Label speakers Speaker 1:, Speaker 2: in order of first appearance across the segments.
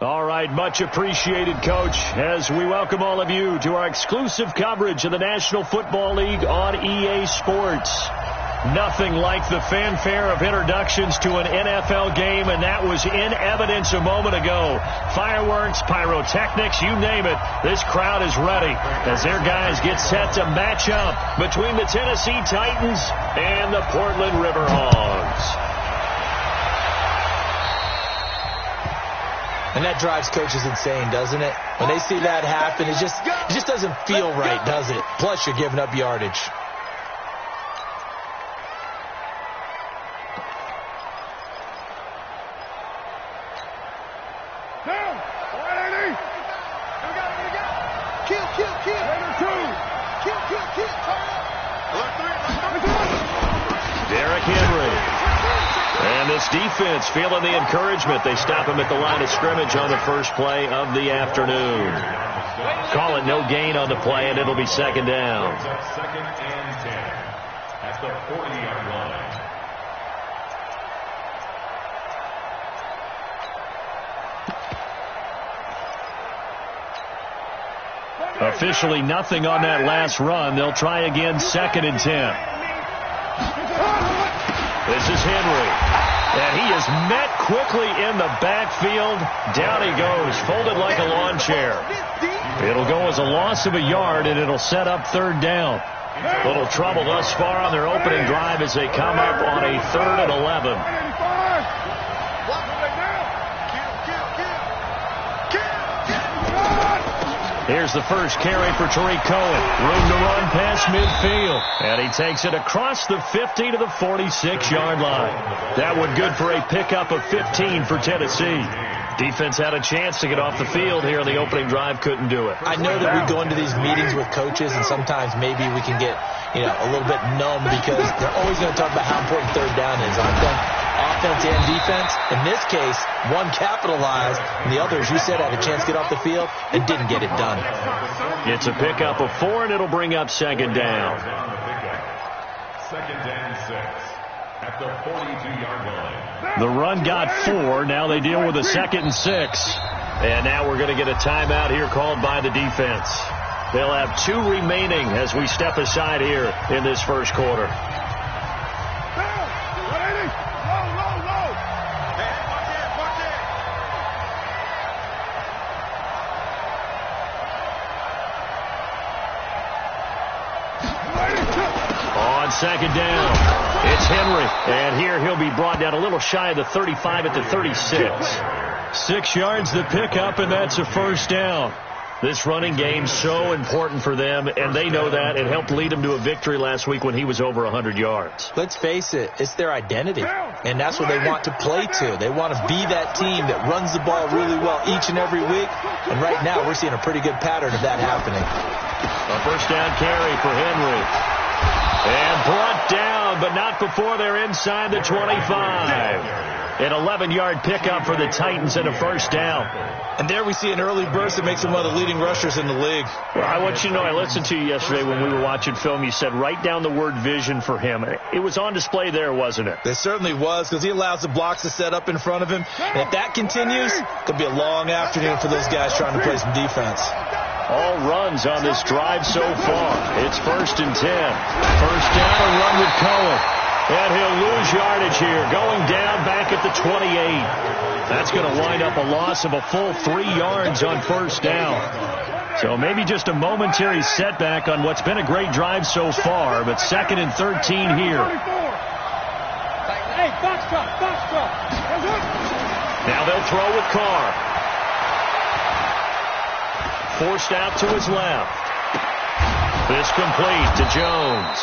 Speaker 1: All right, much appreciated, Coach, as we welcome all of you to our exclusive coverage of the National Football League on EA Sports. Nothing like the fanfare of introductions to an NFL game, and that was in evidence a moment ago. Fireworks, pyrotechnics, you name it. This crowd is ready as their guys get set to match up between the Tennessee Titans and the Portland Riverhogs.
Speaker 2: And that drives coaches insane, doesn't it? When they see that happen, it just doesn't feel right, does it? Plus, you're giving up yardage.
Speaker 1: Derrick Henry. And this defense feeling the encouragement. They stop him at the line of scrimmage on the first play of the afternoon. Call it no gain on the play, and it'll be second down.
Speaker 3: Second and 10 at the 40-yard line.
Speaker 1: Officially nothing on that last run. They'll try again, second and 10. This is Henry. And he is met quickly in the backfield. Down he goes, folded like a lawn chair. It'll go as a loss of a yard, and it'll set up third down. Little trouble thus far on their opening drive as they come up on a 3rd and 11. Here's the first carry for Tariq Cohen. Room to run past midfield. And he takes it across the 50 to the 46-yard line. That one good for a pickup of 15 for Tennessee. Defense had a chance to get off the field here on the opening drive, couldn't do it.
Speaker 2: I know that we go into these meetings with coaches, and sometimes maybe we can get, a little bit numb because they're always going to talk about how important third down is, aren't they? Offense and defense. In this case, one capitalized, and the other, as you said, had a chance to get off the field and didn't get it done.
Speaker 1: It's a pickup of 4, and it'll bring up second down.
Speaker 3: Second and 6 at the 42-yard line.
Speaker 1: The run got 4. Now they deal with a 2nd and 6. And now we're going to get a timeout here called by the defense. They'll have 2 remaining as we step aside here in this first quarter. On second down, it's Henry. And here he'll be brought down a little shy of the 35 at the 36. 6 yards the pickup, and that's a first down. This running game so important for them, and they know that. It helped lead them to a victory last week when he was over 100 yards.
Speaker 2: Let's face it, it's their identity, and that's what they want to play to. They want to be that team that runs the ball really well each and every week, and right now we're seeing a pretty good pattern of that happening.
Speaker 1: A first down carry for Henry. And brought down, but not before they're inside the 25. An 11-yard pickup for the Titans and a first down.
Speaker 2: And there we see an early burst that makes him one of the leading rushers in the league.
Speaker 1: Well, I want you to know, I listened to you yesterday when we were watching film. You said write down the word vision for him. It was on display there, wasn't it?
Speaker 2: It certainly was, because he allows the blocks to set up in front of him. And if that continues, it'll be a long afternoon for those guys trying to play some defense.
Speaker 1: All runs on this drive so far. It's 1st and 10. First down and run with Cohen. And he'll lose yardage here, going down back at the 28. That's going to wind up a loss of a full 3 yards on first down. So maybe just a momentary setback on what's been a great drive so far, but 2nd and 13 here. Now they'll throw with Carr. Forced out to his left. This complete to Jones.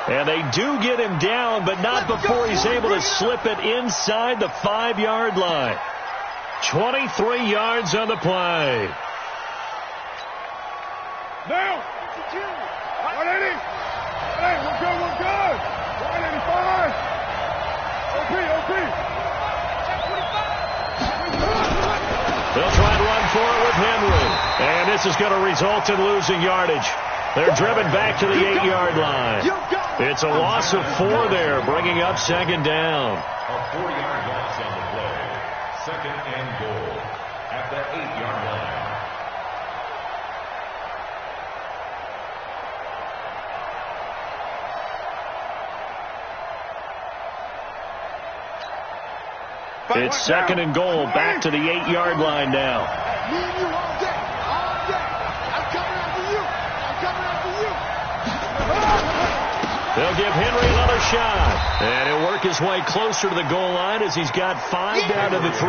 Speaker 1: And they do get him down, but not before he's able to slip it inside the 5-yard line. 23 yards on the play.
Speaker 4: Now, 180. Hey, we're good. 185. OP.
Speaker 1: They'll try and run for it with Henry. And this is going to result in losing yardage. They're driven back to the 8-yard line. It's a loss of 4 there, bringing up second down.
Speaker 3: A 4-yard loss on the play. Second and goal at at the 8-yard line.
Speaker 1: It's second and goal, back to the 8-yard line now.
Speaker 4: Me and you all day. All day. I'm coming after you. I'm coming after you.
Speaker 1: They'll give Henry another shot. And he'll work his way closer to the goal line as he's got 5 down to the 3.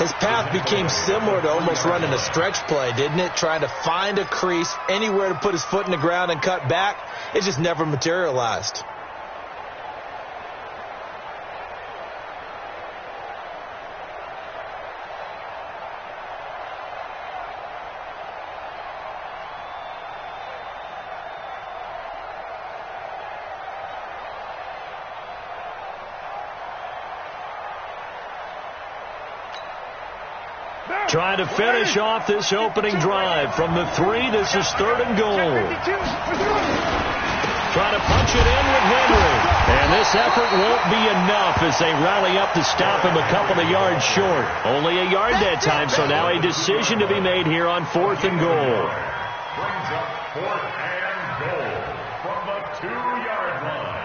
Speaker 2: His path became similar to almost running a stretch play, didn't it? Trying to find a crease, anywhere to put his foot in the ground and cut back. It just never materialized.
Speaker 1: Trying to finish off this opening drive from the 3. This is third and goal. Trying to punch it in with Henry. And this effort won't be enough as they rally up to stop him a couple of yards short. Only a yard that time, so now a decision to be made here on 4th and goal.
Speaker 3: Brings up 4th and goal from the 2-yard line.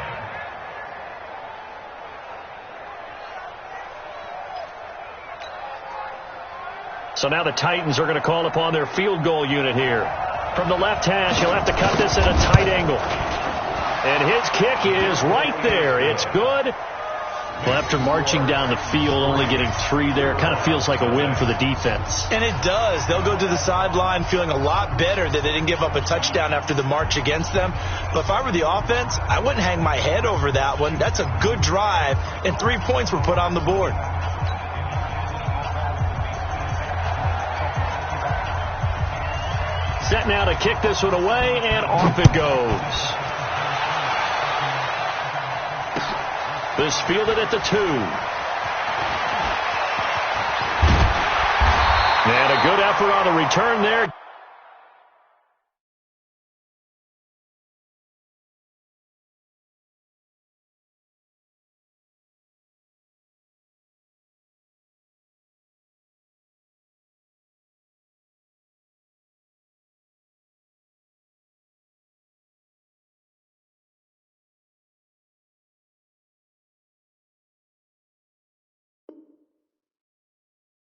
Speaker 1: So now the Titans are going to call upon their field goal unit here. From the left hash, he'll have to cut this at a tight angle. And his kick is right there. It's good. Well, after marching down the field, only getting 3 there, it kind of feels like a win for the defense.
Speaker 2: And it does. They'll go to the sideline feeling a lot better that they didn't give up a touchdown after the march against them. But if I were the offense, I wouldn't hang my head over that one. That's a good drive, and 3 points were put on the board.
Speaker 1: Set now to kick this one away, and off it goes. This fielded at the 2. And a good effort on the return there.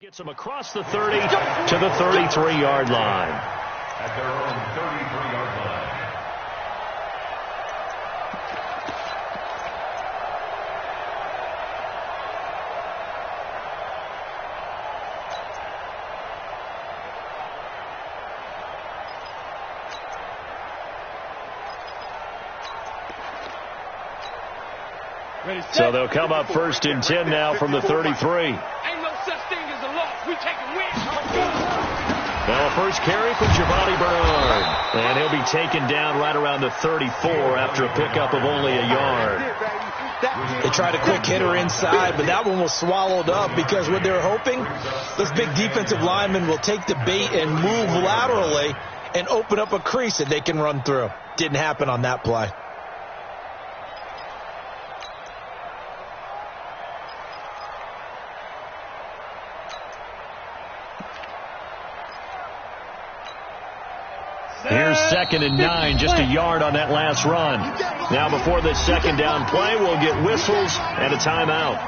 Speaker 1: Gets him across the 30 to the 33-yard line.
Speaker 3: At their own 33-yard line.
Speaker 1: So they'll come up 1st and 10 now from the 33. Now a first carry for Giovanni Bernard. And he'll be taken down right around the 34 after a pickup of only a yard.
Speaker 2: They tried a quick hitter inside, but that one was swallowed up because what they were hoping, this big defensive lineman will take the bait and move laterally and open up a crease that they can run through. Didn't happen on that play.
Speaker 1: Here's 2nd and 9, just a yard on that last run. Now before this second down play, we'll get whistles and a timeout.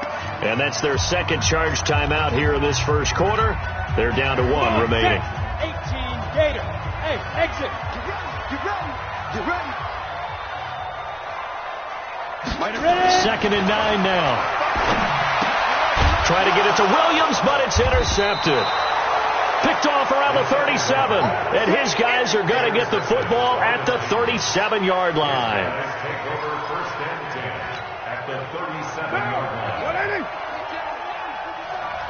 Speaker 1: And that's their second charge timeout here in this first quarter. They're down to 1 remaining.
Speaker 4: 18 Gator. Hey, exit. Get ready.
Speaker 1: 2nd and 9 now. Try to get it to Williams, but it's intercepted. Picked off around the 37, and his guys are going to get the football at the 37-yard line.
Speaker 3: Take over 1st and 10 at the 37-yard line.
Speaker 4: 180.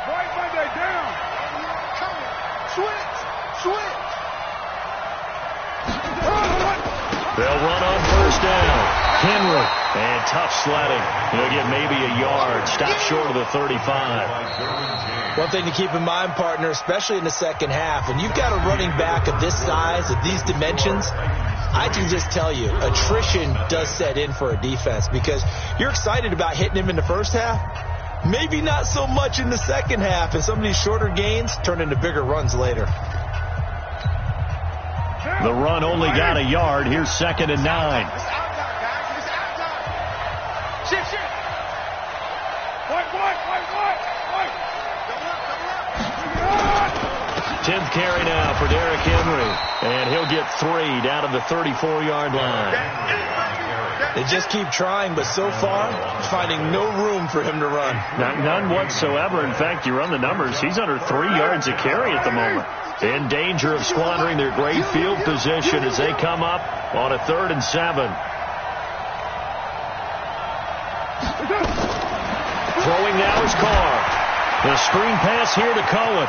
Speaker 4: Right Monday down. Switch.
Speaker 1: They'll run on 1st down. Henry, and tough sledding. He'll get maybe a yard. Stop short of the 35.
Speaker 2: One thing to keep in mind, partner, especially in the second half, when you've got a running back of this size, of these dimensions, I can just tell you, attrition does set in for a defense because you're excited about hitting him in the first half, Maybe not so much in the second half, and some of these shorter gains turn into bigger runs later.
Speaker 1: The run only got a yard. Here's 2nd and 9.
Speaker 4: Shift.
Speaker 1: 10th carry now for Derrick Henry. And he'll get 3 down to the 34-yard line.
Speaker 2: They just keep trying, but so far, finding no room for him to run.
Speaker 1: None whatsoever. In fact, you run the numbers, he's under 3 yards a carry at the moment. In danger of squandering their great field position as they come up on a 3rd and 7. Throwing now is Carr. The screen pass here to Cohen.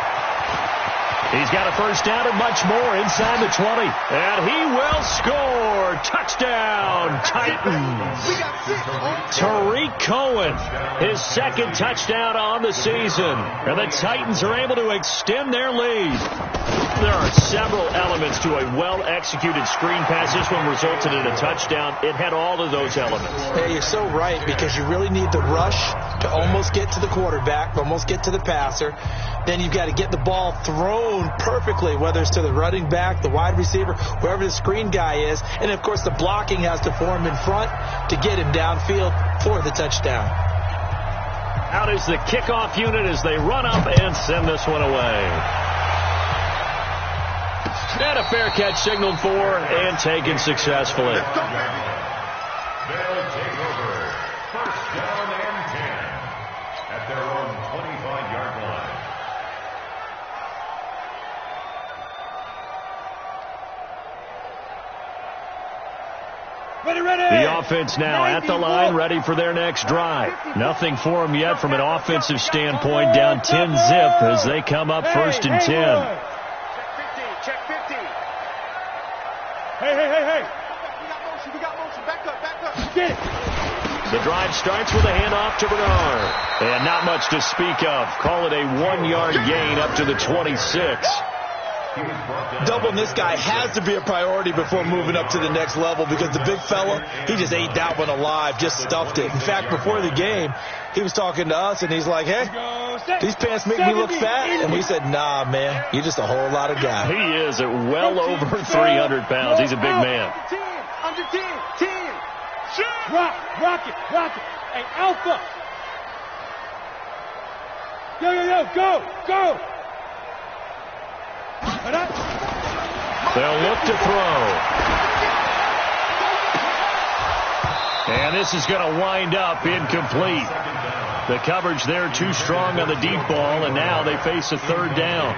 Speaker 1: He's got a first down and much more inside the 20. And he will score. Touchdown, Titans. Tariq Cohen, his 2nd touchdown on the season. And the Titans are able to extend their lead. There are several elements to a well-executed screen pass. This one resulted in a touchdown. It had all of those elements.
Speaker 2: Yeah, you're so right, because you really need the rush to almost get to the quarterback, almost get to the passer. Then you've got to get the ball thrown perfectly, whether it's to the running back, the wide receiver, whoever the screen guy is. And, of course, the blocking has to form in front to get him downfield for the touchdown.
Speaker 1: Out is the kickoff unit as they run up and send this one away. And a fair catch signaled for and taken successfully.
Speaker 3: They'll take over. First down and 10 at their own 25-yard line.
Speaker 4: Ready.
Speaker 1: The offense now at the line, ready for their next drive. Nothing for them yet from an offensive standpoint, down 10-zip as they come up 1st and 10.
Speaker 4: Check 50. Hey. We got motion. Back up. Get it.
Speaker 1: The drive starts with a handoff to Bernard. And not much to speak of. Call it a 1-yard gain up to the 26.
Speaker 2: Doubling this guy has to be a priority before moving up to the next level, because the big fella, he just ate that one alive, just stuffed it. In fact, before the game, he was talking to us, and he's like, hey, these pants make me look fat. And we said, nah, man, you're just a whole lot of guy.
Speaker 1: He is at well over 300 pounds. He's a big man.
Speaker 4: Under 10. Rock it. Hey, Alpha. Go.
Speaker 1: They'll look to throw. And this is going to wind up incomplete. The coverage there too strong on the deep ball, and now they face a 3rd down.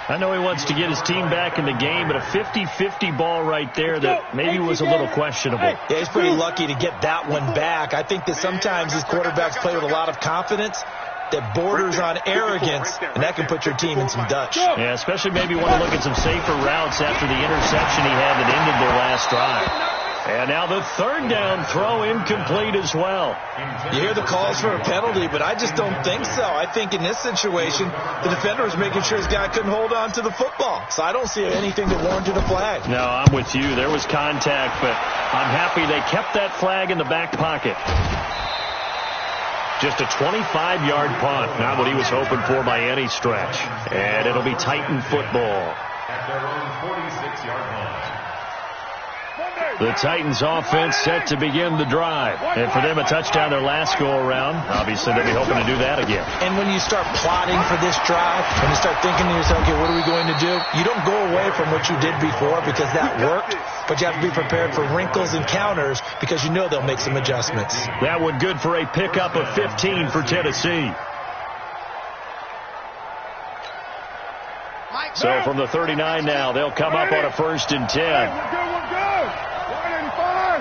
Speaker 1: I know he wants to get his team back in the game, but a 50-50 ball right there that maybe was a little questionable.
Speaker 2: Yeah, he's pretty lucky to get that one back. I think that sometimes these quarterbacks play with a lot of confidence that borders on arrogance, and that can put your team in some Dutch.
Speaker 1: Yeah, especially maybe want to look at some safer routes after the interception he had that ended their last drive. And now the 3rd down throw incomplete as well.
Speaker 2: You hear the calls for a penalty, but I just don't think so. I think in this situation, the defender was making sure his guy couldn't hold on to the football. So I don't see anything that warranted a flag.
Speaker 1: No, I'm with you. There was contact, but I'm happy they kept that flag in the back pocket. Just a 25-yard punt, not what he was hoping for by any stretch. And it'll be Titan football.
Speaker 3: At their own 46-yard line.
Speaker 1: The Titans offense set to begin the drive. And for them, a touchdown their last go-around. Obviously, they'll be hoping to do that again.
Speaker 2: And when you start plotting for this drive, when you start thinking to yourself, okay, what are we going to do? You don't go away from what you did before because that worked, but you have to be prepared for wrinkles and counters because you know they'll make some adjustments.
Speaker 1: That one good for a pickup of 15 for Tennessee. So from the 39 now, they'll come up on a 1st and 10.
Speaker 4: We're good. 185.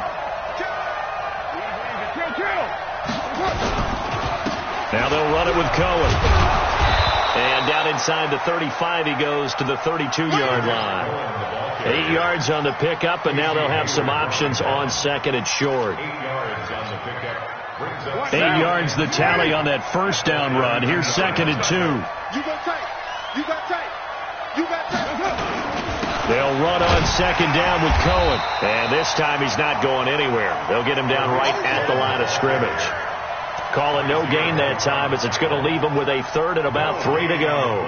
Speaker 1: Now they'll run it with Cohen. And down inside the 35, he goes to the 32-yard line. 8 yards on the pickup, and now they'll have some options on 2nd and short.
Speaker 3: 8 yards on the pickup.
Speaker 1: 8 yards the tally on that 1st down run. Here's 2nd and 2.
Speaker 4: You go tight.
Speaker 1: They'll run on 2nd down with Cohen. And this time he's not going anywhere. They'll get him down right at the line of scrimmage. Calling no gain that time as it's going to leave them with a third and about 3 to go.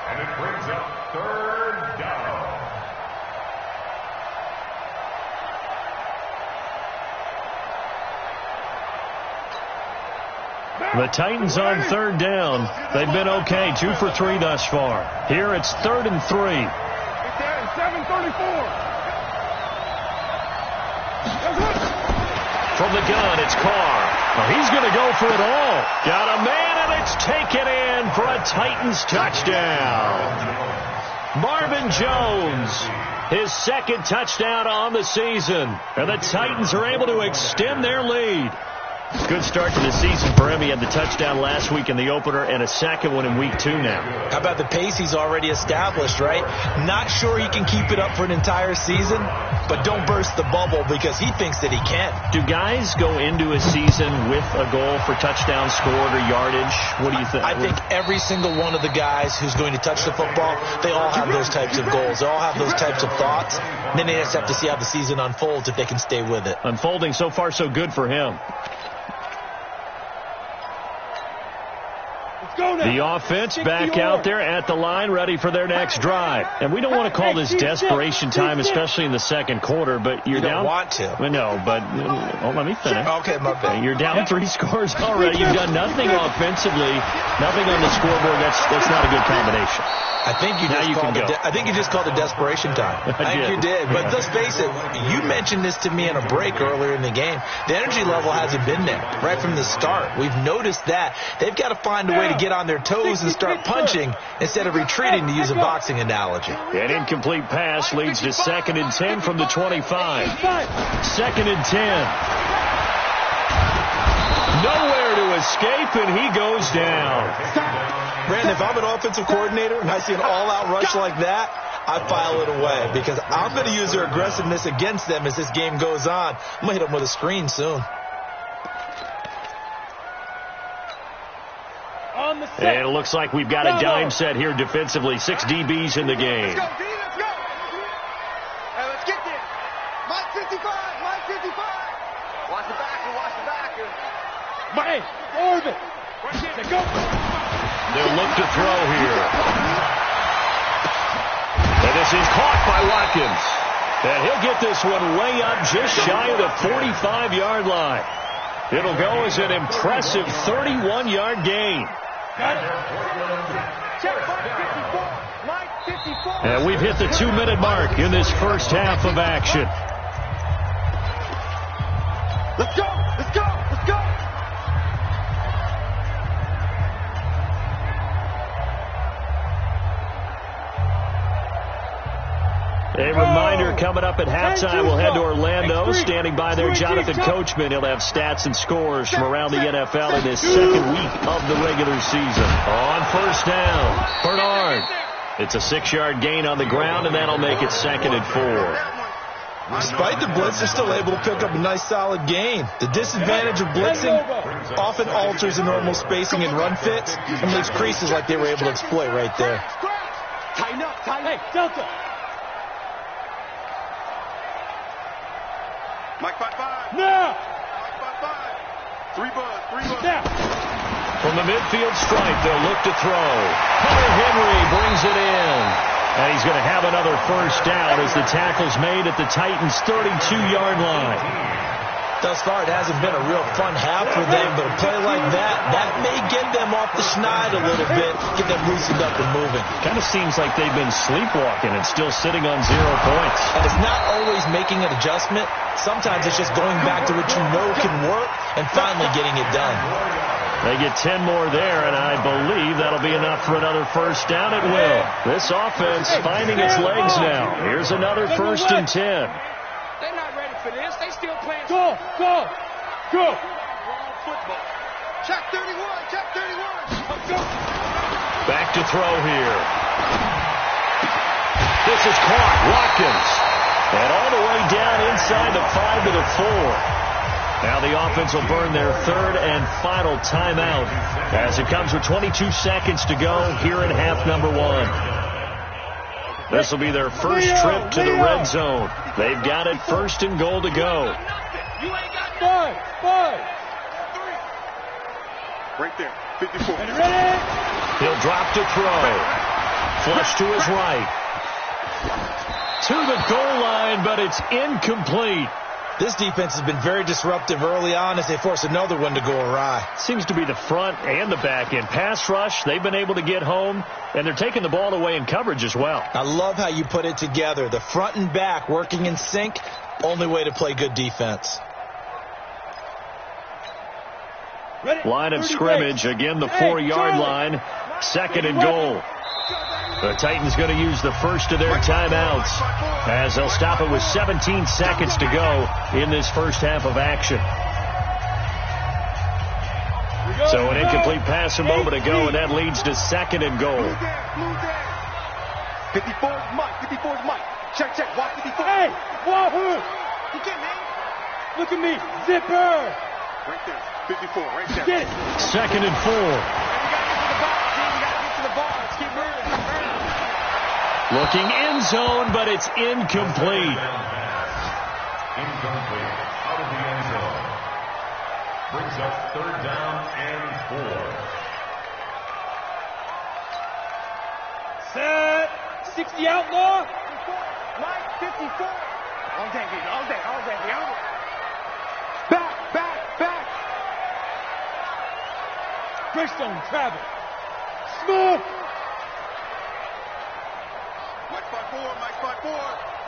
Speaker 3: And it brings up third down.
Speaker 1: The Titans on third down. They've been okay, 2 for 3 thus far. Here it's 3rd and 3.
Speaker 4: 7:34.
Speaker 1: From the gun, it's Carr. Well, he's going to go for it all. Got a man, and it's taken in for a Titans touchdown. Marvin Jones, his second touchdown on the season. And the Titans are able to extend their lead. Good start to the season for him. He had the touchdown last week in the opener and a second one in week 2 now.
Speaker 2: How about the pace he's already established, right? Not sure he can keep it up for an entire season, but don't burst the bubble because he thinks that he can.
Speaker 1: Do guys go into a season with a goal for touchdown scored or yardage? What do you think?
Speaker 2: I think every single one of the guys who's going to touch the football, they all have those types of goals. They all have those types of thoughts. And then they just have to see how the season unfolds if they can stay with it.
Speaker 1: Unfolding so far so good for him. The offense back out there at the line, ready for their next drive. And we don't want to call this desperation time, especially in the second quarter, but you're down.
Speaker 2: You don't want to.
Speaker 1: No, but let me finish.
Speaker 2: Okay, my bad.
Speaker 1: You're down 3 scores already. You've done nothing offensively, nothing on the scoreboard. That's not a good combination.
Speaker 2: I think you just called it desperation time. I think you did. But let's face it, you mentioned this to me in a break earlier in the game. The energy level hasn't been there right from the start. We've noticed that. They've got to find a way to get on their toes and start punching instead of retreating, to use a boxing analogy.
Speaker 1: An incomplete pass leads to 2nd and 10 from the 25. 2nd and 10. Nowhere to escape, and he goes down.
Speaker 2: Brandon, if I'm an offensive coordinator and I see an all-out rush like that, I file it away because I'm going to use their aggressiveness against them as this game goes on. I'm going to hit them with a screen soon.
Speaker 1: And it looks like we've got a dime set here defensively. 6 DBs in the game.
Speaker 4: Let's go, D, let's go. Hey, let's get there. Mike 55, Mike 55. Watch the backer, watch the backer. Mike, orbit. Go.
Speaker 1: They'll look to throw here. And this is caught by Watkins. And he'll get this one way up just shy of the 45-yard line. It'll go as an impressive 31-yard gain. And we've hit the 2-minute mark in this first half of action.
Speaker 4: Let's go, let's go, let's go.
Speaker 1: A reminder coming up at halftime, we'll head to Orlando. Standing by there, Jonathan Coachman. He'll have stats and scores from around the NFL in this second week of the regular season. On first down, Bernard. It's a 6-yard gain on the ground, and that'll make it 2nd and 4.
Speaker 2: Despite the blitz, they're still able to pick up a nice solid gain. The disadvantage of blitzing often alters the normal spacing and run fits and leaves creases like they were able to exploit right there.
Speaker 4: Tighten up, tighten up. Hey, Delta. Mike 5-5. Now. Mike 5-5. 3 buzz. Now.
Speaker 1: From the midfield stripe, they'll look to throw. Hunter Henry brings it in. And he's going to have another first down as the tackle's made at the Titans' 32-yard line.
Speaker 2: Thus far, it hasn't been a real fun half for them, but a play like that may get them off the schneid a little bit, get them loosened up and moving.
Speaker 1: Kind of seems like they've been sleepwalking and still sitting on 0 points.
Speaker 2: And it's not always making an adjustment. Sometimes it's just going back to what you know can work and finally getting it done.
Speaker 1: They get 10 more there, and I believe that'll be enough for another first down. It will. This offense finding its legs now. Here's another 1st and 10.
Speaker 4: They're not ready for this. They still playing. Go. Wrong football. Check 31. Let's go.
Speaker 1: Back to throw here. This is caught. Watkins. And all the way down inside the 5 to the 4. Now the offense will burn their 3rd and final timeout as it comes with 22 seconds to go here in half number 1. This will be their first trip to the red zone. They've got it 1st and goal to go.
Speaker 4: Right there. 54.
Speaker 1: Ready? He'll drop to throw. Flush to his right. To the goal line, but it's incomplete.
Speaker 2: This defense has been very disruptive early on as they force another one to go awry.
Speaker 1: Seems to be the front and the back end. Pass rush, they've been able to get home, and they're taking the ball away in coverage as well.
Speaker 2: I love how you put it together. The front and back working in sync, only way to play good defense.
Speaker 1: Line of scrimmage, again the 4-yard line, 2nd and goal. The Titans going to use the first of their timeouts as they'll stop it with 17 seconds to go in this first half of action. So an incomplete pass a moment ago, and that leads to 2nd and goal.
Speaker 4: 54 is Mike. 54 is Mike. Check. Watch 54. Hey, Wahoo! You get me? Look at me. Zipper. Right there. 54, right there. Get it.
Speaker 1: 2nd and 4.
Speaker 4: You gotta get to the ball. Let's keep moving.
Speaker 1: Looking end zone, but it's incomplete.
Speaker 3: Incomplete. Out of the end zone. Brings up 3rd down and 4.
Speaker 4: Set. 60 outlaw. Mike, 54. All day. Back. Greystone, travel. Smooth.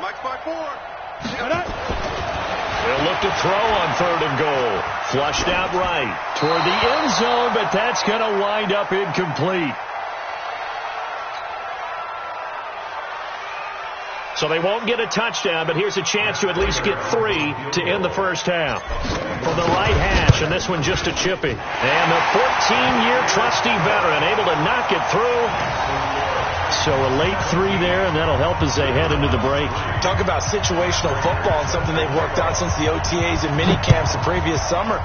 Speaker 4: Mike's 5-4.
Speaker 1: They'll look to throw on 3rd and goal. Flushed out right toward the end zone, but that's going to wind up incomplete. So they won't get a touchdown, but here's a chance to at least get 3 to end the first half. From the right hash, and this one just a chippy. And the 14-year trusty veteran able to knock it through. So a late 3 there, and that'll help as they head into the break.
Speaker 2: Talk about situational football and something they've worked on since the OTAs and mini camps the previous summer.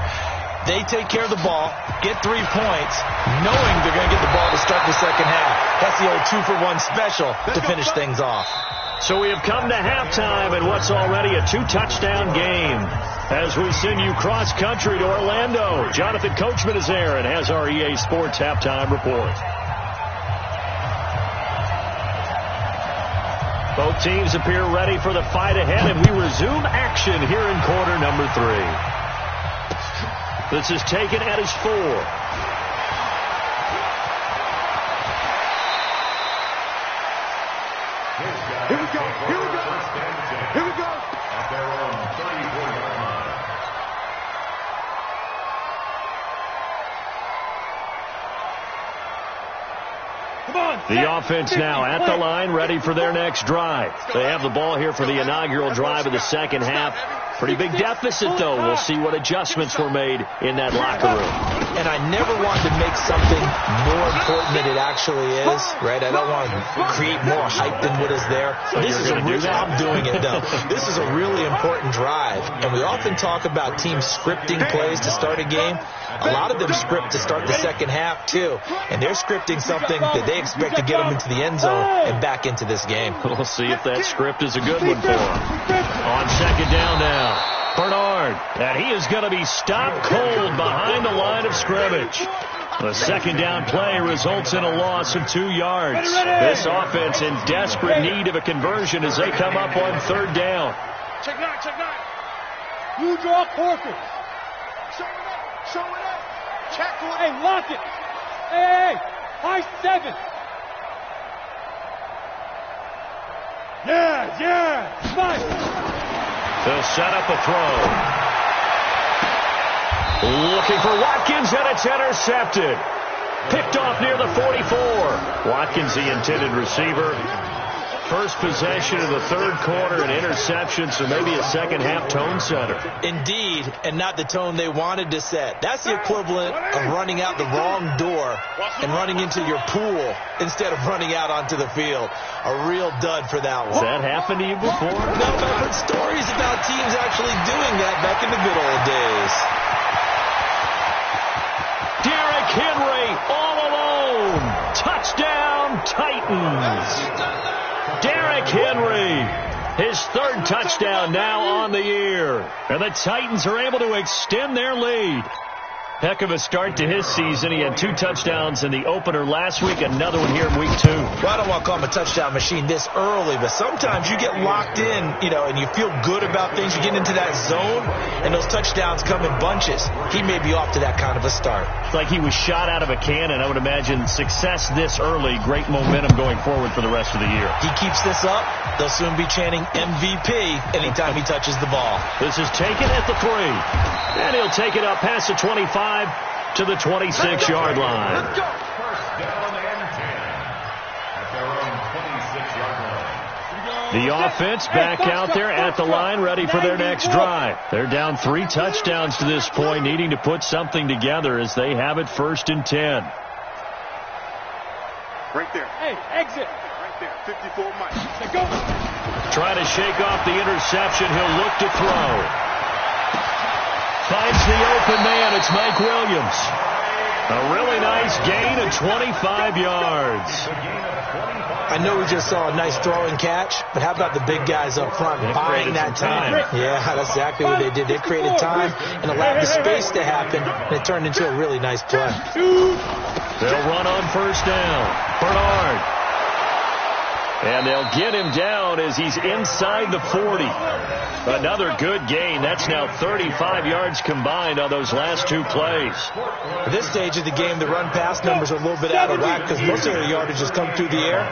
Speaker 2: They take care of the ball, get 3 points, knowing they're going to get the ball to start the second half. That's the old 2-for-1 special to finish things off.
Speaker 1: So we have come to halftime in what's already a 2-touchdown game. As we send you cross-country to Orlando, Jonathan Coachman is there and has our EA Sports halftime report. Both teams appear ready for the fight ahead, and we resume action here in quarter number 3. This is taken at his 4.
Speaker 4: Here we go.
Speaker 3: At their own 34-yard line.
Speaker 4: Come on.
Speaker 1: The offense now at the line, ready for their next drive. They have the ball here for the inaugural drive of the second half. Pretty big deficit, though. We'll see what adjustments were made in that locker room.
Speaker 2: And I never want to make something more important than it actually is, right? I don't want to create more hype than what is there. This is I'm doing it, though. This is a really important drive. And we often talk about teams scripting plays to start a game. A lot of them script to start the second half, too. And they're scripting something that they expect to get them into the end zone and back into this game.
Speaker 1: We'll see if that script is a good one for them. On second down now, Bernard. And he is going to be stopped cold behind the line of scrimmage. The second down play results in a loss of 2 yards. This offense in desperate need of a conversion as they come up on 3rd down.
Speaker 4: Check 9. You draw Corker. Show it up. Check one. Hey, lock it. Hey. High 7. Yeah. Nice.
Speaker 1: They'll set up a throw. Looking for Watkins, and it's intercepted. Picked off near the 44. Watkins, the intended receiver. First possession of the 3rd quarter, an interception, so maybe a second half tone setter.
Speaker 2: Indeed, and not the tone they wanted to set. That's the equivalent of running out the wrong door and running into your pool instead of running out onto the field. A real dud for that one.
Speaker 1: Has that happened to you before?
Speaker 2: No, but I've heard stories about teams actually doing that back in the good old days.
Speaker 1: Derrick Henry all alone. Touchdown, Titans. Derrick Henry, his 3rd touchdown now on the year. And the Titans are able to extend their lead. Heck of a start to his season. He had 2 touchdowns in the opener last week, another one here in week 2.
Speaker 2: Well, I don't want to call him a touchdown machine this early, but sometimes you get locked in, and you feel good about things. You get into that zone, and those touchdowns come in bunches. He may be off to that kind of a start.
Speaker 1: It's like he was shot out of a cannon. I would imagine success this early, great momentum going forward for the rest of the year.
Speaker 2: He keeps this up, they'll soon be chanting MVP anytime he touches the ball.
Speaker 1: This is taken at the 3. And he'll take it up past the 25 to the 26-yard line.
Speaker 3: First down and 10 at their own 26-yard line.
Speaker 1: The offense back out there at the line, ready for their next drive. They're down 3 touchdowns to this point, needing to put something together as they have it 1st and 10.
Speaker 4: Right there. Hey, exit. Right there. 54 Mike. Go.
Speaker 1: Trying to shake off the interception. He'll look to throw. Finds the open man. It's Mike Williams. A really nice gain of 25 yards.
Speaker 2: I know we just saw a nice throw and catch, but how about the big guys up front buying that time? Yeah, that's exactly what they did. They created time and allowed the space to happen, and it turned into a really nice play.
Speaker 1: They'll run on 1st down. Bernard. And they'll get him down as he's inside the 40. Another good gain. That's now 35 yards combined on those last 2 plays.
Speaker 2: At this stage of the game, the run-pass numbers are a little bit out of whack because most of their yardage has come through the air.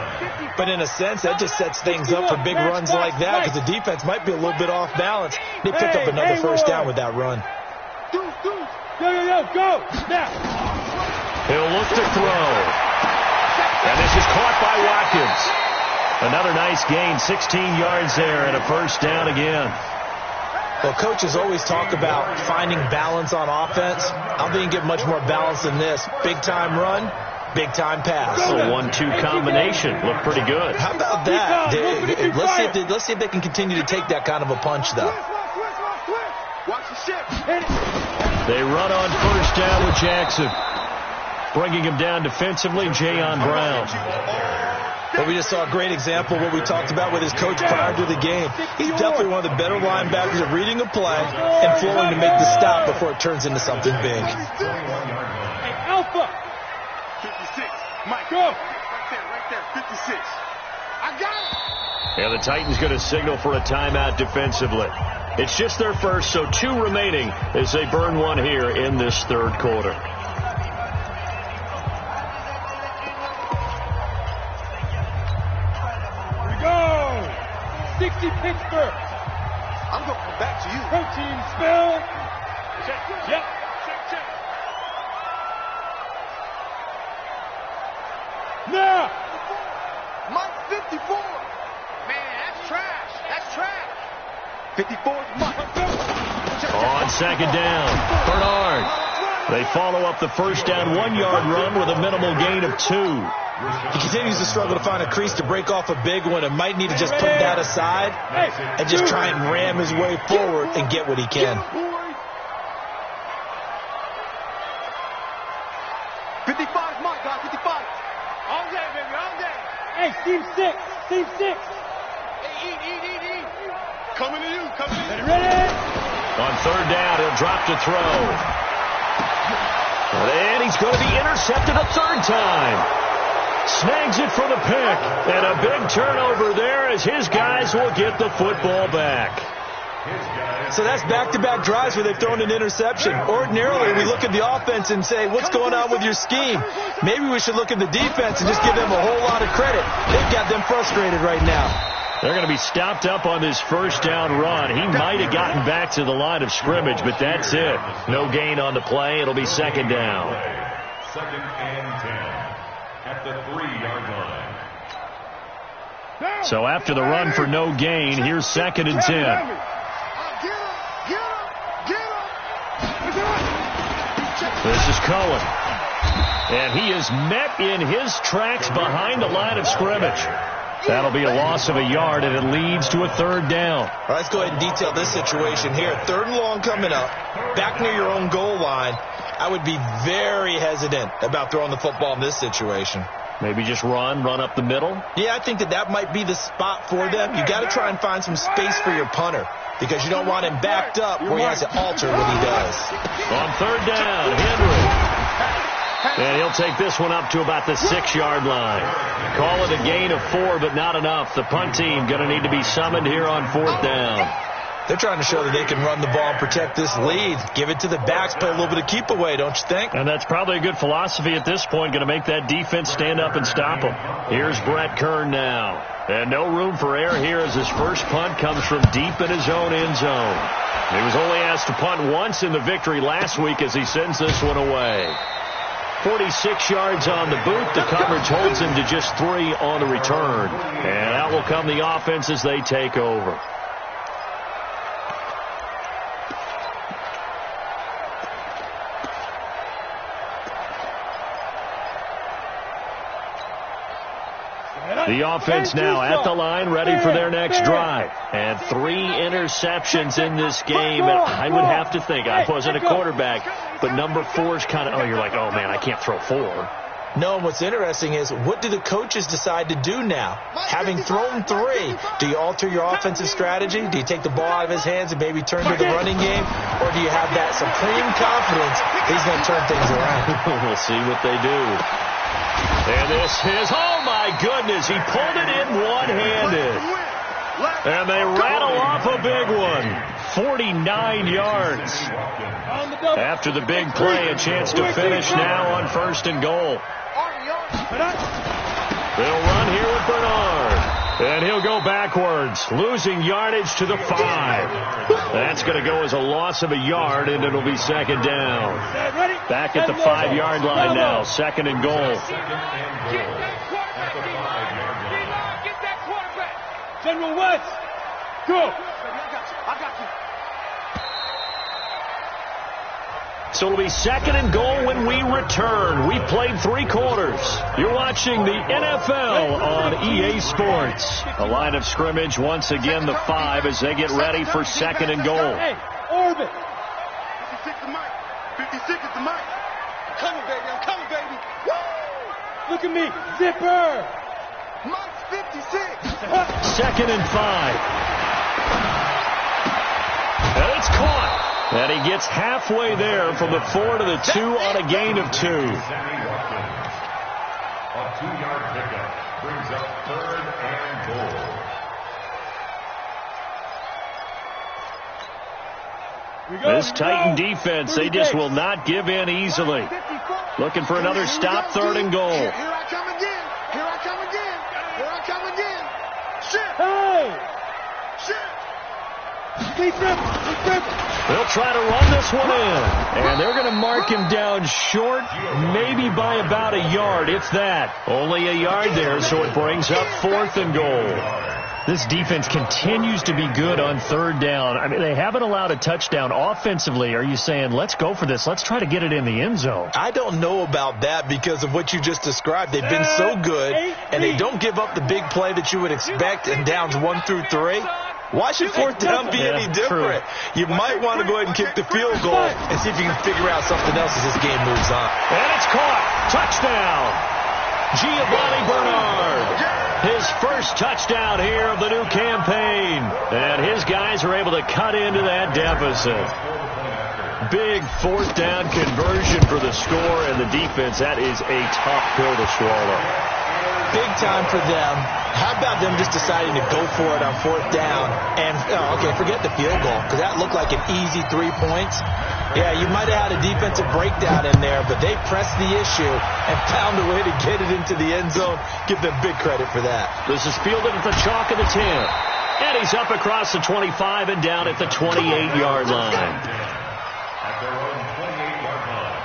Speaker 2: But in a sense, that just sets things up for big runs like that because the defense might be a little bit off balance. They pick up another 1st down with that run.
Speaker 4: Go. Now.
Speaker 1: He'll look to throw. And this is caught by Watkins. Another nice gain, 16 yards there, and a 1st down again.
Speaker 2: Well, coaches always talk about finding balance on offense. I don't think you get much more balance than this. Big-time run, big-time pass.
Speaker 1: A 1-2 combination. Looked pretty good.
Speaker 2: How about that? Let's see if they can continue to take that kind of a punch, though.
Speaker 4: Watch the ship.
Speaker 1: They run on 1st down with Jackson. Bringing him down defensively, Jayon Brown.
Speaker 2: But we just saw a great example of what we talked about with his coach prior to the game. He's definitely one of the better linebackers at reading a play and flowing to make the stop before it turns into something big.
Speaker 4: Hey, Alpha. 56. Mike, go. Right there. 56. I got it.
Speaker 1: Yeah, the Titans going to signal for a timeout defensively. It's just their first, so 2 remaining as they burn 1 here in this 3rd quarter.
Speaker 4: Pittsburgh. I'm going to come back to you. Protein spill. Check. Yep. Check. Now. Mike 54. Man, that's trash. 54 is Mike.
Speaker 1: On 2nd down, Bernard. They follow up the 1st down 1-yard run with a minimal gain of 2.
Speaker 2: He continues to struggle to find a crease to break off a big one and might need to just put that aside and just try and ram his way forward and get what he can.
Speaker 4: 55, Mike, 55. All day, baby, all day. Hey, team 6. Hey, eat. Coming to you. Ready?
Speaker 1: On 3rd down, he'll drop to throw. And he's going to be intercepted a 3rd time. Snags it for the pick, and a big turnover there as his guys will get the football back.
Speaker 2: So that's back-to-back drives where they've thrown an interception. Ordinarily, we look at the offense and say, what's going on with your scheme? Maybe we should look at the defense and just give them a whole lot of credit. They've got them frustrated right now.
Speaker 1: They're going to be stopped up on this 1st down run. He might have gotten back to the line of scrimmage, but that's it. No gain on the play. It'll be 2nd down.
Speaker 3: 2nd and 10. At the 3-yard line.
Speaker 1: So after the run for no gain, here's 2nd and 10. This is Cohen. And he is met in his tracks behind the line of scrimmage. That'll be a loss of a yard, and it leads to a 3rd down.
Speaker 2: All right, let's go ahead and detail this situation here. 3rd and long coming up, back near your own goal line. I would be very hesitant about throwing the football in this situation.
Speaker 1: Maybe just run up the middle?
Speaker 2: Yeah, I think that might be the spot for them. You got to try and find some space for your punter because you don't want him backed up where he has to alter what he does.
Speaker 1: On third down, Henry. And he'll take this one up to about the 6-yard line. Call it a gain of 4, but not enough. The punt team going to need to be summoned here on fourth down.
Speaker 2: They're trying to show that they can run the ball and protect this lead. Give it to the backs, play a little bit of keep away, don't you think?
Speaker 1: And that's probably a good philosophy at this point, going to make that defense stand up and stop them. Here's Brett Kern now. And no room for error here as his first punt comes from deep in his own end zone. He was only asked to punt once in the victory last week as he sends this one away. 46 yards on the boot. The coverage holds him to just 3 on the return. And out will come the offense as they take over. The offense now at the line, ready for their next drive. And 3 interceptions in this game. And I would have to think, I wasn't a quarterback, but number 4 is kind of, you're like, oh, man, I can't throw 4.
Speaker 2: No, and what's interesting is, what do the coaches decide to do now? Having thrown 3, do you alter your offensive strategy? Do you take the ball out of his hands and maybe turn to the running game? Or do you have that supreme confidence he's going to turn things around?
Speaker 1: We'll see what they do. And this is, oh my goodness, he pulled it in one-handed. And they rattle off a big one. 49 yards. After the big play, a chance to finish now on first and goal. They'll run here with Bernard. And he'll go backwards, losing yardage to the 5. That's going to go as a loss of a yard, and it'll be second down. Back at the 5-yard line now, second and goal.
Speaker 4: Get that quarterback. General West, go. I got you.
Speaker 1: So it'll be second and goal when we return. We've played 3 quarters. You're watching the NFL on EA Sports. A line of scrimmage once again, the 5 as they get ready for second and goal.
Speaker 4: Hey, orbit. 56 the mic. 56 is the mic. I'm coming, baby. I'm coming, baby. Woo! Look at me. Zipper. Mike's 56.
Speaker 1: Second and 5. And it's caught. And he gets halfway there from the 4 to the 2 on a gain of 2.
Speaker 3: A 2-yard pickup brings up third and goal.
Speaker 1: This Titan defense, they just will not give in easily. Looking for another stop, third and goal.
Speaker 4: Here I come again. Here I come again. Here I come again. Shit. Hey. Shit. Defense.
Speaker 1: They'll try to run this one in. And they're going to mark him down short, maybe by about a yard, if that. Only a yard there, so it brings up fourth and goal. This defense continues to be good on third down. I mean, they haven't allowed a touchdown offensively. Are you saying, let's go for this? Let's try to get it in the end zone.
Speaker 2: I don't know about that because of what you just described. They've been so good, and they don't give up the big play that you would expect in downs 1 through 3. Why should fourth down be any different? True. You might want to go ahead and kick the field goal and see if you can figure out something else as this game moves on.
Speaker 1: And it's caught. Touchdown. Giovanni Bernard. His first touchdown here of the new campaign. And his guys are able to cut into that deficit. Big fourth down conversion for the score, and the defense, that is a tough pill to swallow.
Speaker 2: Big time for them. How about them just deciding to go for it on fourth down? And, forget the field goal, because that looked like an easy 3 points. Yeah, you might have had a defensive breakdown in there, but they pressed the issue and found a way to get it into the end zone. Give them big credit for that.
Speaker 1: This is fielded at the chalk of the 10. And he's up across the 25 and down at the 28-yard line.
Speaker 3: At their own 28-yard line.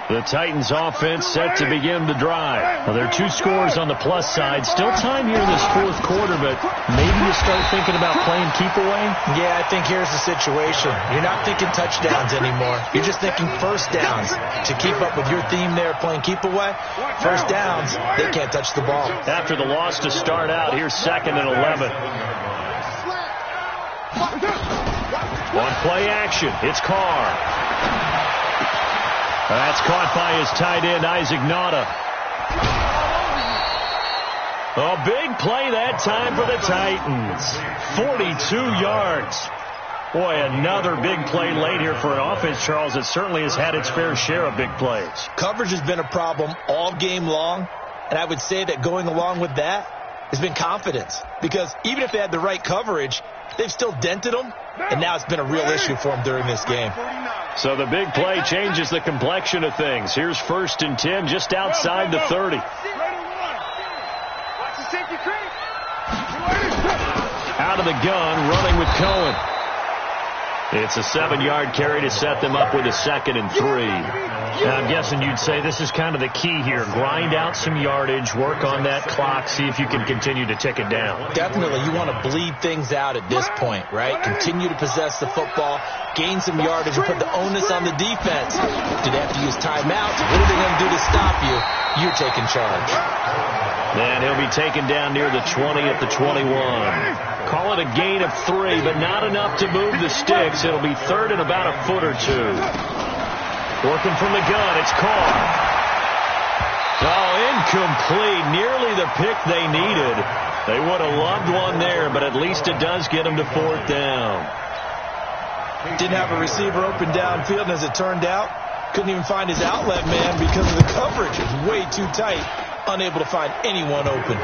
Speaker 1: The Titans offense set to begin the drive. Well, there are 2 scores on the plus side. Still time here in this fourth quarter, but maybe you start thinking about playing keep away?
Speaker 2: Yeah, I think here's the situation. You're not thinking touchdowns anymore. You're just thinking first downs. To keep up with your theme there, playing keep away, first downs, they can't touch the ball.
Speaker 1: After the loss to start out, here's second and 11. On play action, it's Carr. That's caught by his tight end, Isaac Nauta. A big play that time for the Titans. 42 yards. Boy, another big play late here for an offense, Charles, that certainly has had its fair share of big plays.
Speaker 2: Coverage has been a problem all game long, and I would say that going along with that has been confidence. Because even if they had the right coverage, they've still dented them, and now it's been a real issue for them during this game.
Speaker 1: So the big play changes the complexion of things. Here's 1st and 10 just outside the 30. Out of the gun, running with Cohen. It's a 7-yard carry to set them up with a 2nd and 3.
Speaker 5: Now, I'm guessing you'd say this is kind of the key here. Grind out some yardage, work on that clock, see if you can continue to tick it down.
Speaker 2: Definitely, you want to bleed things out at this point, right? Continue to possess the football, gain some yardage, and put the onus on the defense. Do they have to use timeouts? What are they going to do to stop you? You're taking charge.
Speaker 1: And he'll be taken down near the 20 at the 21. Call it a gain of 3, but not enough to move the sticks. It'll be 3rd and about a foot or 2. Working from the gun, it's caught. Oh, incomplete. Nearly the pick they needed. They would have loved one there, but at least it does get them to 4th down.
Speaker 2: Didn't have a receiver open downfield, and as it turned out, couldn't even find his outlet man because of the coverage. It was way too tight. Unable to find anyone open.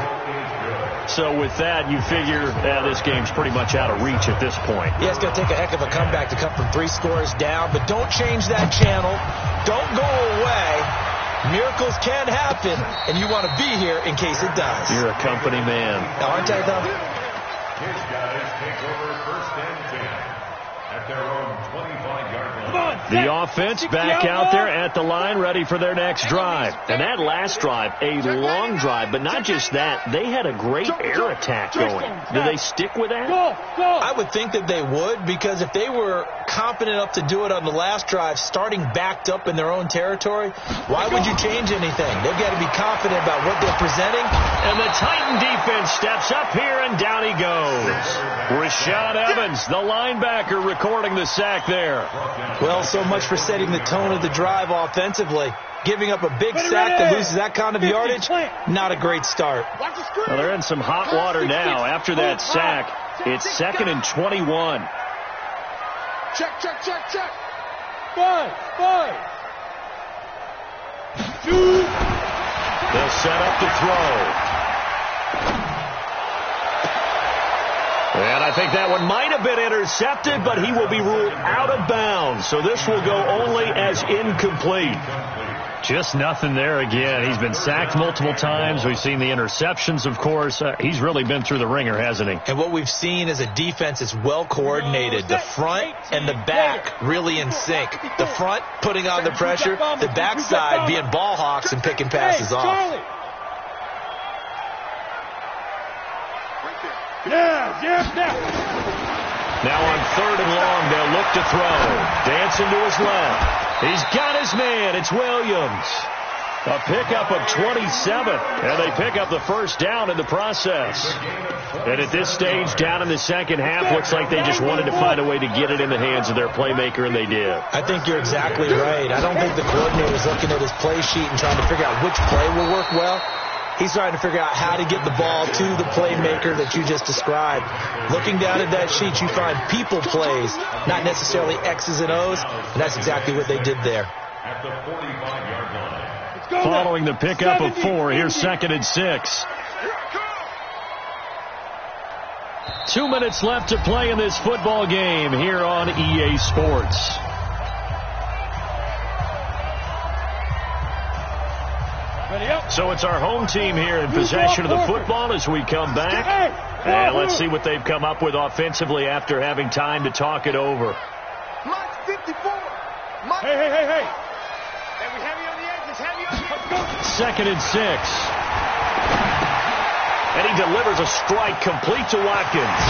Speaker 1: So with that, you figure this game's pretty much out of reach at this point.
Speaker 2: Yeah, it's going to take a heck of a comeback to come from 3 scores down, but don't change that channel. Don't go away. Miracles can happen, and you want to be here in case it does.
Speaker 1: You're a company man.
Speaker 2: Aren't I, though?
Speaker 3: His guys take over 1st and 10 at their own 25-yard line.
Speaker 1: The offense back out there at the line, ready for their next drive. And that last drive, a long drive, but not just that. They had a great air attack going. Do they stick with that?
Speaker 2: I would think that they would, because if they were confident enough to do it on the last drive, starting backed up in their own territory, why would you change anything? They've got to be confident about what they're presenting.
Speaker 1: And the Titan defense steps up here, and down he goes. Rashad Evans, the linebacker, recording the sack there.
Speaker 2: Well, so much for setting the tone of the drive offensively. Giving up a big sack that loses that kind of yardage, not a great start.
Speaker 1: Well, they're in some hot water now. After that sack, it's 2nd and 21.
Speaker 4: Check. 5.
Speaker 1: They'll set up to throw. And I think that one might have been intercepted, but he will be ruled out of bounds. So this will go only as incomplete.
Speaker 5: Just nothing there again. He's been sacked multiple times. We've seen the interceptions, of course. He's really been through the ringer, hasn't he?
Speaker 2: And what we've seen is a defense that's well coordinated. The front and the back really in sync. The front putting on the pressure, the backside being ball hawks and picking passes off.
Speaker 1: Now on 3rd and long, they'll look to throw. Dancing to his left. He's got his man. It's Williams. A pickup of 27, and they pick up the 1st down in the process. And at this stage, down in the second half, looks like they just wanted to find a way to get it in the hands of their playmaker, and they did.
Speaker 2: I think you're exactly right. I don't think the coordinator's looking at his play sheet and trying to figure out which play will work well. He's trying to figure out how to get the ball to the playmaker that you just described. Looking down at that sheet, you find people plays, not necessarily X's and O's, and that's exactly what they did there.
Speaker 3: At the 45-yard line.
Speaker 1: Following the pickup of 4, here's 2nd and 6. 2 minutes left to play in this football game here on EA Sports. So it's our home team here in possession of the football as we come back. And let's see what they've come up with offensively after having time to talk it over.
Speaker 4: Mike 54.
Speaker 6: Hey.
Speaker 4: Hey, we have you on the edges. Let's go.
Speaker 1: 2nd and 6. And he delivers a strike complete to Watkins.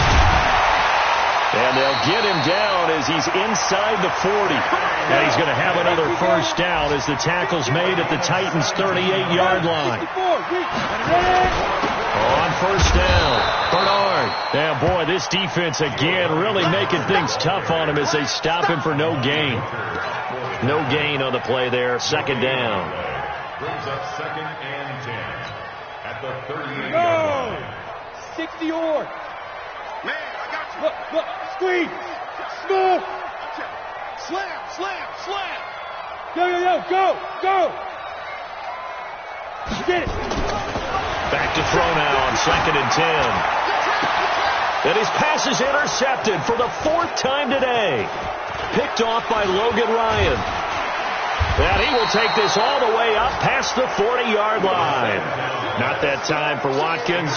Speaker 1: And they'll get him down as he's inside the 40. And he's going to have another 1st down as the tackle's made at the Titans' 38-yard line. On first down, Bernard. Yeah, boy, this defense again really making things tough on him as they stop him for no gain. No gain on the play there. Second down.
Speaker 3: Brings up 2nd and 10 at the 38.
Speaker 4: Go! 60 yards. Man, I got you. Look, squeeze. Smooth. Slam. Yo, go. Get it.
Speaker 1: Back to throw now on 2nd and 10. And his pass is intercepted for the 4th time today. Picked off by Logan Ryan. And he will take this all the way up past the 40-yard line. Not that time for Watkins.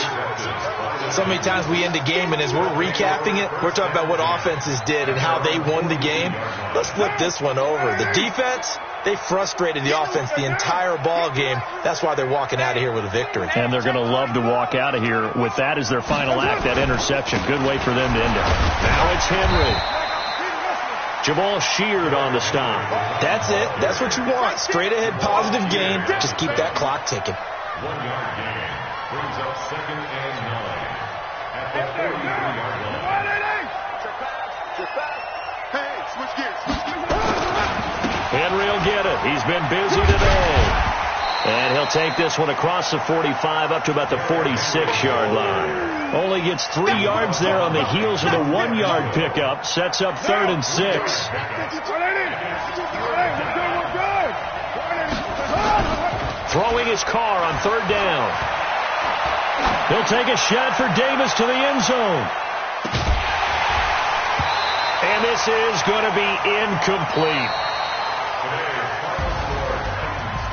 Speaker 2: So many times we end a game, and as we're recapping it, we're talking about what offenses did and how they won the game. Let's flip this one over. The defense, they frustrated the offense the entire ball game. That's why they're walking out of here with a victory.
Speaker 5: And they're going to love to walk out of here with that as their final act, that interception. Good way for them to end it.
Speaker 1: Now it's Henry. Jamal Sheard on the stop.
Speaker 2: That's it. That's what you want. Straight ahead, positive gain. Just keep that clock ticking.
Speaker 3: 1-yard gain. Brings up 2nd and 9 at the 33-yard line.
Speaker 4: Hey, switch gears.
Speaker 1: Henry will get it. He's been busy today. And he'll take this one across the 45 up to about the 46-yard line. Only gets 3 yards there on the heels of the 1-yard pickup. Sets up 3rd and 6. Throwing his car on 3rd down. He'll take a shot for Davis to the end zone. And this is going to be incomplete.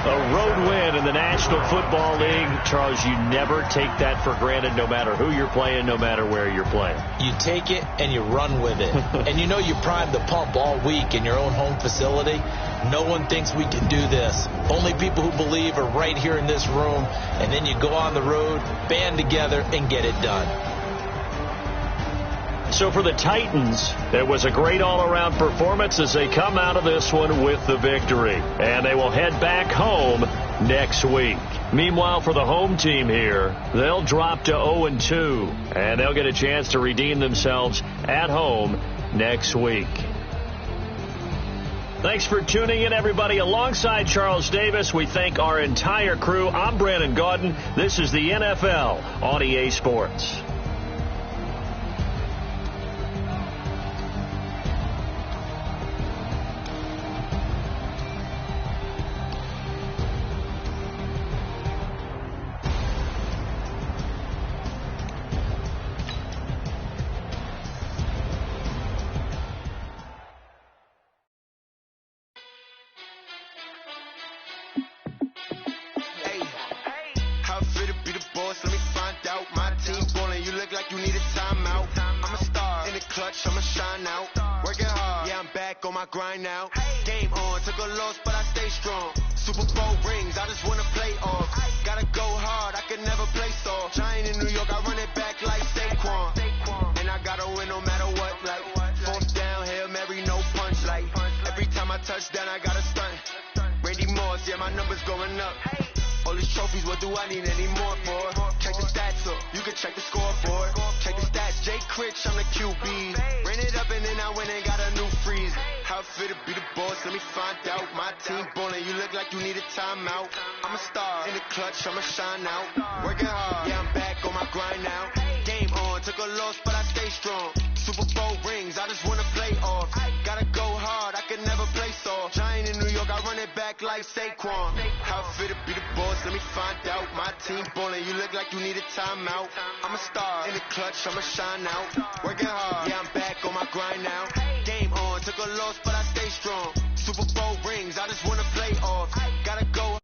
Speaker 1: A road win in the National Football League. Charles, you never take that for granted no matter who you're playing, no matter where you're playing.
Speaker 2: You take it and you run with it. And you know you primed the pump all week in your own home facility. No one thinks we can do this. Only people who believe are right here in this room. And then you go on the road, band together, and get it done.
Speaker 1: So for the Titans, it was a great all-around performance as they come out of this one with the victory. And they will head back home next week. Meanwhile, for the home team here, they'll drop to 0-2. And they'll get a chance to redeem themselves at home next week. Thanks for tuning in, everybody. Alongside Charles Davis, we thank our entire crew. I'm Brandon Gaudin. This is the NFL on EA Sports.
Speaker 6: Grind now. Game on, took a loss, but I stay strong. Super Bowl rings, I just wanna play off. Gotta go hard, I can never play soft. Giant in New York, I run it back like Saquon. And I gotta win no matter what. Like 4th down, Hail Mary, no punch. Like every time I touch down, I gotta stunt. Randy Moss, yeah, my numbers going up. All these trophies, what do I need any more for? Check the stats up, you can check the scoreboard. Check the stats, Jay Critch, I'm the QB. Ran it up and then I went and got a new freeze. How fit to be the boss, let me find out. My team ballin', you look like you need a timeout. I'm a star, in the clutch, I'ma shine out. Working hard, yeah, I'm back on my grind now. Game on, took a loss, but I stay strong. Super Bowl rings, I just wanna play off. Gotta go hard, I can never play soft. Giant in New York, I run it back like Saquon. How fit to be the boss, let me find out. My team ballin', you look like you need a timeout. I'm a star, in the clutch, I'ma shine out. Working hard, yeah, I'm back on my grind now. Game on, took a loss, but I stay strong. Super Bowl rings, I just wanna play off. Gotta go